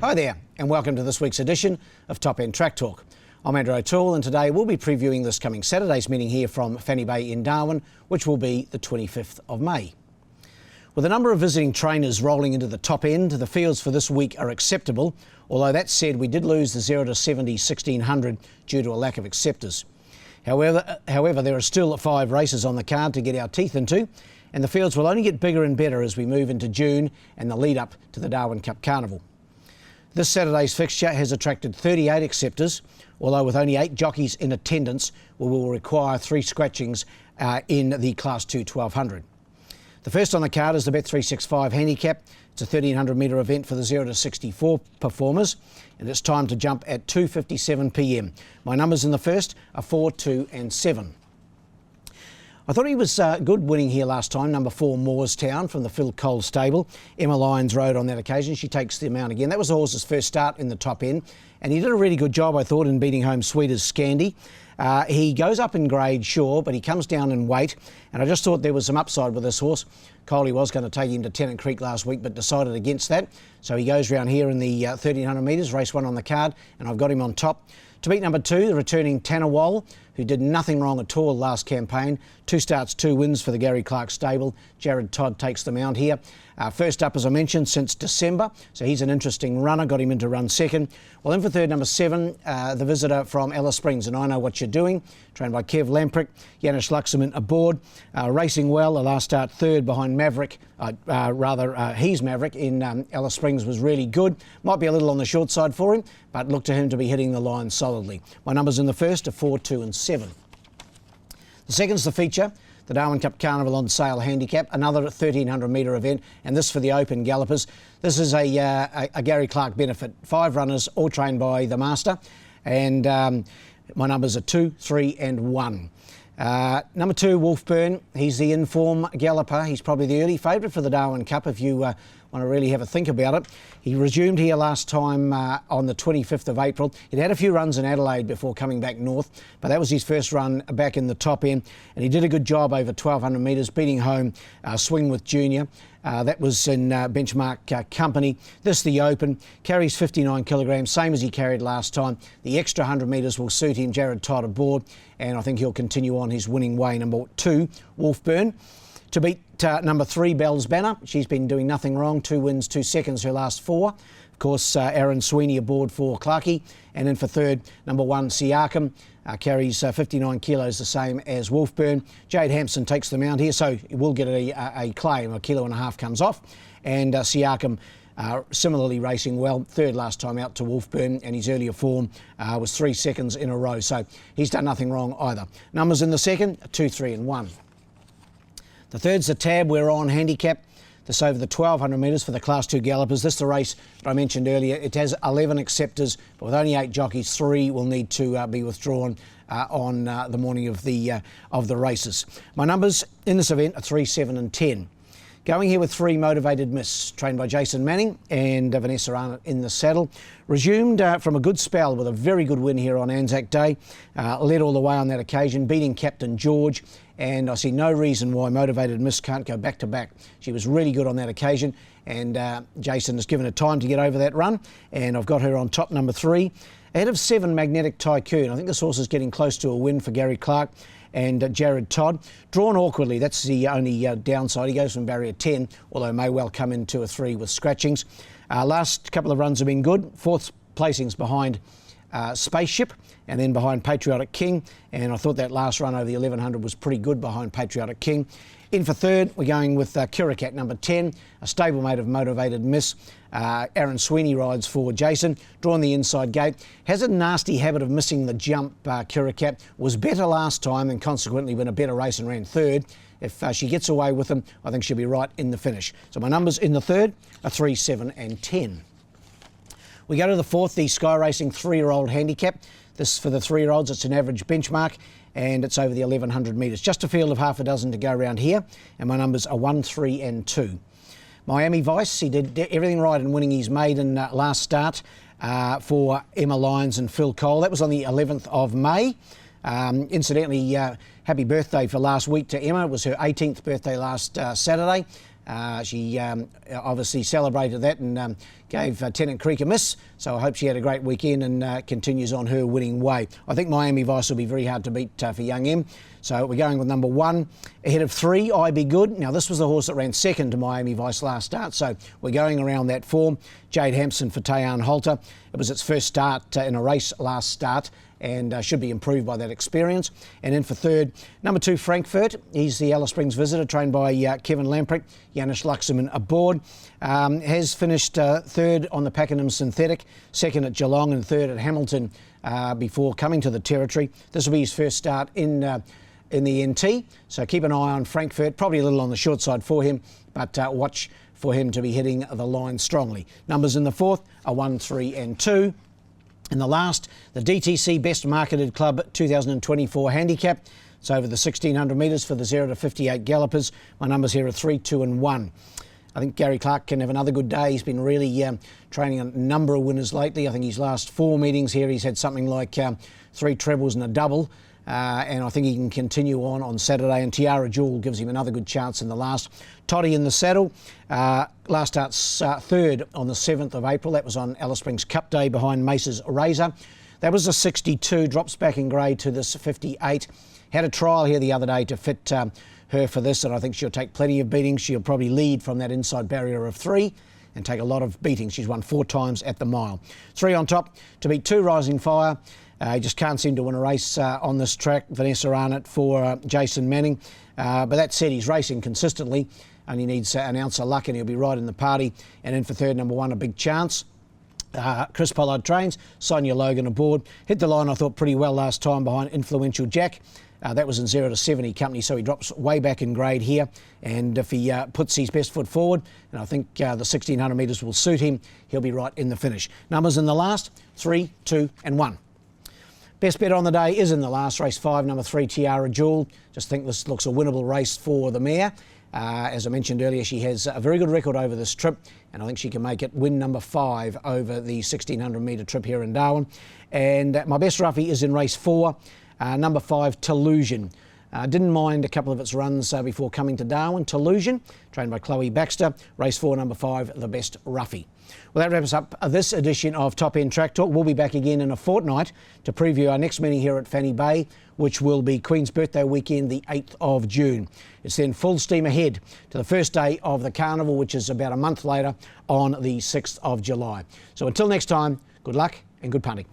Hi there, and welcome to this week's edition of Top End Track Talk. I'm Andrew O'Toole, and today we'll be previewing this coming Saturday's meeting here from Fanny Bay in Darwin, which will be the 25th of May. With a number of visiting trainers rolling into the top end, the fields for this week are acceptable, although that said, we did lose the 0 to 70 1600 due to a lack of acceptors. However, there are still 5 races on the card to get our teeth into, and the fields will only get bigger and better as we move into June and the lead up to the Darwin Cup Carnival. This Saturday's fixture has attracted 38 acceptors, although with only 8 jockeys in attendance, we will require 3 scratchings in the Class 2 1200. The first on the card is the Bet365 Handicap. It's a 1300 metre event for the 0 to 64 performers, and it's time to jump at 2:57 p.m. My numbers in the first are 4, 2 and 7. I thought he was good winning here last time, number 4 Moorestown from the Phil Cole stable. Emma Lyons rode on that occasion. She takes the amount again. That was the horse's first start in the top end, and he did a really good job, I thought, in beating home Sweet as Scandi. He goes up in grade, sure, but he comes down in weight, and I just thought there was some upside with this horse. Coley was going to take him to Tennant Creek last week, but decided against that. So he goes round here in the 1300 metres, race 1 on the card, and I've got him on top. To beat number 2, the returning Tanawal, who did nothing wrong at all last campaign. 2 starts, 2 wins for the Gary Clark stable. Jared Todd takes them out here. First up, as I mentioned, since December, so he's an interesting runner. Got him in to run second. Well, in for third, number 7, the visitor from Alice Springs, and I Know What You're Doing, trained by Kev Lamprick. Janis Luxemon aboard, racing well. The last start third behind Maverick, he's Maverick in Alice Springs was really good. Might be a little on the short side for him, but look to him to be hitting the line solidly. My numbers in the first are 4, 2 and 7. The second's the feature, the Darwin Cup Carnival on Sale Handicap, another 1300 metre event, and this for the open gallopers. This is a Gary Clark benefit. 5 runners, all trained by the master, and my numbers are 2, 3 and 1. Number 2, Wolfburn. He's the in-form galloper. He's probably the early favourite for the Darwin Cup if you want to really have a think about it. He resumed here last time on the 25th of April. He'd had a few runs in Adelaide before coming back north, but that was his first run back in the top end, and he did a good job over 1200 metres, beating home Swing with Junior. That was in benchmark company. This the open, carries 59 kilograms, same as he carried last time. The extra 100 metres will suit him. Jared Todd aboard, and I think he'll continue on his winning way. Number 2, Wolfburn. To beat number 3, Bell's Banner. She's been doing nothing wrong. 2 wins, 2 seconds, her last 4. Of course, Aaron Sweeney aboard for Clarkey. And in for third, number 1, Siakam. Carries 59 kilos, the same as Wolfburn. Jade Hampson takes the mount here, so he will get a claim. 1.5 kilos comes off. And Siakam similarly racing well. Third last time out to Wolfburn, and his earlier form was 3 seconds in a row. So he's done nothing wrong either. Numbers in the second are 2, 3 and 1. The third's the tab we're on handicap. This over the 1200 metres for the Class 2 gallopers. This the race that I mentioned earlier. It has 11 acceptors, but with only 8 jockeys, 3 will need to be withdrawn on the morning of the races. My numbers in this event are 3, 7 and 10. Going here with 3, Motivated Miss, trained by Jason Manning and Vanessa Arnott in the saddle. Resumed from a good spell with a very good win here on Anzac Day. Led all the way on that occasion, beating Captain George. And I see no reason why Motivated Miss can't go back to back. She was really good on that occasion, and Jason has given her time to get over that run, and I've got her on top, number 3. Ahead of 7, Magnetic Tycoon. I think this horse is getting close to a win for Gary Clark and Jared Todd. Drawn awkwardly, that's the only downside. He goes from barrier 10, although may well come into a 3 with scratchings. Last couple of runs have been good. 4th placings behind Spaceship, and then behind Patriotic King, and I thought that last run over the 1100 was pretty good behind Patriotic King. In for third, we're going with Curacat, number 10, a stablemate of Motivated Miss. Aaron Sweeney rides for Jason, drawn the inside gate. Has a nasty habit of missing the jump, Curacat. Was better last time and consequently won a better race and ran third. If she gets away with them, I think she'll be right in the finish. So my numbers in the third are 3, 7 and 10. We go to the 4th, the Sky Racing 3-year-old handicap. This for the 3-year-olds, it's an average benchmark, and it's over the 1100 metres. Just a field of half a dozen to go around here, and my numbers are 1, 3 and 2. Miami Vice, he did everything right in winning his maiden last start for Emma Lyons and Phil Cole. That was on the 11th of May. Incidentally, happy birthday for last week to Emma. It was her 18th birthday last Saturday. She obviously celebrated that and gave Tennant Creek a miss, so I hope she had a great weekend and continues on her winning way. I think Miami Vice will be very hard to beat for Young M, so we're going with number 1 ahead of 3, I Be Good. Now this was the horse that ran second to Miami Vice last start, so we're going around that form. Jade Hampson for Tayan Holter. It was its first start in a race last start and should be improved by that experience. And in for third, number 2 Frankfurt. He's the Alice Springs visitor, trained by Kevin Lamprecht. Janis Luxemon aboard. Has finished third on the Pakenham Synthetic, second at Geelong and third at Hamilton before coming to the Territory. This will be his first start in the NT, so keep an eye on Frankfurt. Probably a little on the short side for him, but watch for him to be hitting the line strongly. Numbers in the fourth are 1, 3 and 2. In the last, the DTC Best Marketed Club 2024 Handicap. It's over the 1600 metres for the 0 to 58 gallopers. My numbers here are 3, 2 and 1. I think Gary Clark can have another good day. He's been really training a number of winners lately. I think his last 4 meetings here, he's had something like 3 trebles and a double. And I think he can continue on Saturday, and Tiara Jewel gives him another good chance in the last. Toddy in the saddle, last starts third on the 7th of April. That was on Alice Springs Cup Day behind Mace's Razor. That was a 62, drops back in grade to this 58. Had a trial here the other day to fit her for this, and I think she'll take plenty of beatings. She'll probably lead from that inside barrier of 3 and take a lot of beatings. She's won 4 times at the mile. 3 on top to beat 2 Rising Fire. He just can't seem to win a race on this track. Vanessa Arnott for Jason Manning. But that said, he's racing consistently. Only needs an ounce of luck and he'll be right in the party. And in for third, number 1, A Big Chance. Chris Pollard trains. Sonia Logan aboard. Hit the line, I thought, pretty well last time behind Influential Jack. That was in 0 to 70 company, so he drops way back in grade here. And if he puts his best foot forward, and I think the 1600 metres will suit him, he'll be right in the finish. Numbers in the last, 3, 2 and 1. Best bet on the day is in the last, race 5, number 3, Tiara Jewel. Just think this looks a winnable race for the mare. As I mentioned earlier, she has a very good record over this trip, and I think she can make it win number 5 over the 1600 metre trip here in Darwin. And my best roughie is in race 4, number 5, Tellusion. Didn't mind a couple of its runs before coming to Darwin. Tellusion, trained by Chloe Baxter. Race 4, number 5, the best roughie. Well, that wraps up this edition of Top End Track Talk. We'll be back again in a fortnight to preview our next meeting here at Fanny Bay, which will be Queen's Birthday weekend, the 8th of June. It's then full steam ahead to the first day of the Carnival, which is about a month later on the 6th of July. So until next time, good luck and good punting.